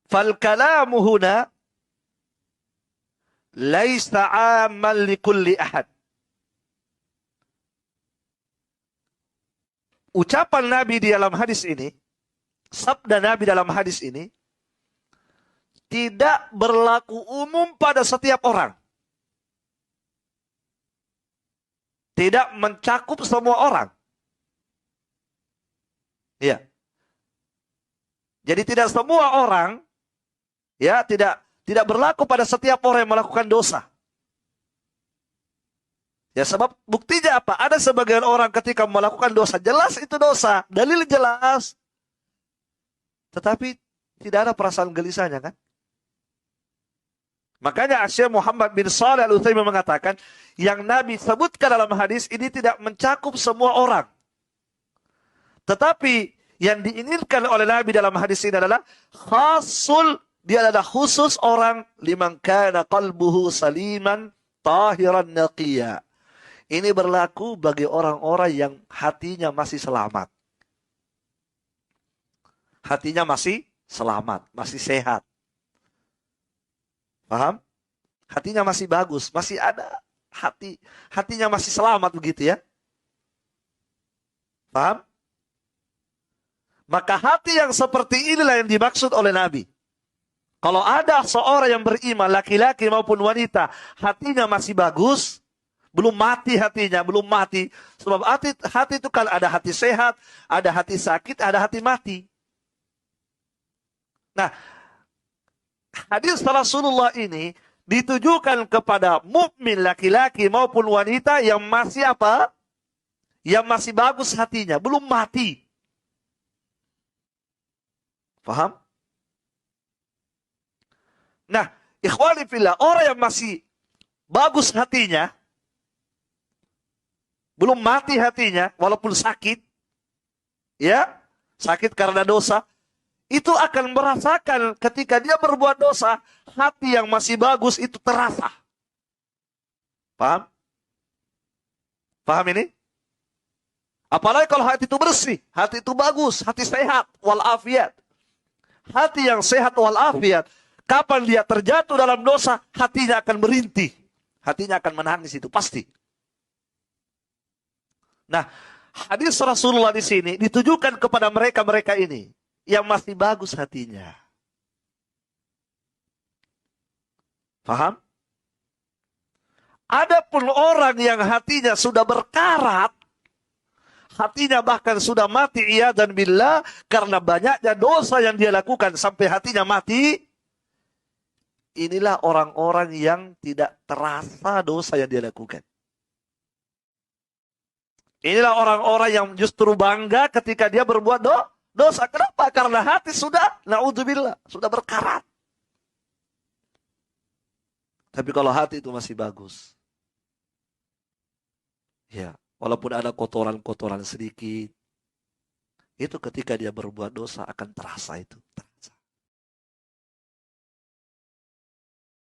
Fal kalamu huna laisa 'amman likulli ahad. Ucapan Nabi di dalam hadis ini, sabda Nabi dalam hadis ini, tidak berlaku umum pada setiap orang. Tidak mencakup semua orang. Ya. Jadi tidak semua orang, ya, tidak berlaku pada setiap orang yang melakukan dosa. Ya, sebab buktinya apa? Ada sebagian orang ketika melakukan dosa, jelas itu dosa, dalil jelas. Tetapi tidak ada perasaan gelisahnya, kan? Makanya Syekh Muhammad bin Shalih Al-Utsaimin mengatakan, yang Nabi sebutkan dalam hadis ini tidak mencakup semua orang. Tetapi yang diinginkan oleh Nabi dalam hadis ini adalah khasul, dia adalah khusus orang liman kana qalbuhu saliman tahiran naqiyya. Ini berlaku bagi orang-orang yang hatinya masih selamat. Hatinya masih selamat, masih sehat. Paham? Hatinya masih bagus, masih ada hatinya masih selamat begitu ya. Paham? Maka hati yang seperti inilah yang dimaksud oleh Nabi. Kalau ada seorang yang beriman, laki-laki maupun wanita, hatinya masih bagus, belum mati hatinya, belum mati. Sebab hati itu kan ada hati sehat, ada hati sakit, ada hati mati. Nah, hadis Rasulullah ini ditujukan kepada mukmin laki-laki maupun wanita yang masih apa? Yang masih bagus hatinya, belum mati. Paham? Nah, ikhwani fillah, orang yang masih bagus hatinya, belum mati hatinya, walaupun sakit, ya, sakit karena dosa, itu akan merasakan ketika dia berbuat dosa, hati yang masih bagus itu terasa. Paham? Paham ini? Apalagi kalau hati itu bersih, hati itu bagus, hati sehat, walafiat. Hati yang sehat walafiat, kapan dia terjatuh dalam dosa, hatinya akan merintih. Hatinya akan menangis, itu pasti. Nah, hadis Rasulullah di sini ditujukan kepada mereka-mereka ini yang masih bagus hatinya. Paham? Adapun orang yang hatinya sudah berkarat, hatinya bahkan sudah mati, iyadzan billah, karena banyaknya dosa yang dia lakukan sampai hatinya mati, inilah orang-orang yang tidak terasa dosa yang dia lakukan. Inilah orang-orang yang justru bangga ketika dia berbuat dosa. Kenapa? Karena hati sudah, na'udzubillah, sudah berkarat. Tapi kalau hati itu masih bagus, ya, walaupun ada kotoran-kotoran sedikit, itu ketika dia berbuat dosa akan terasa itu.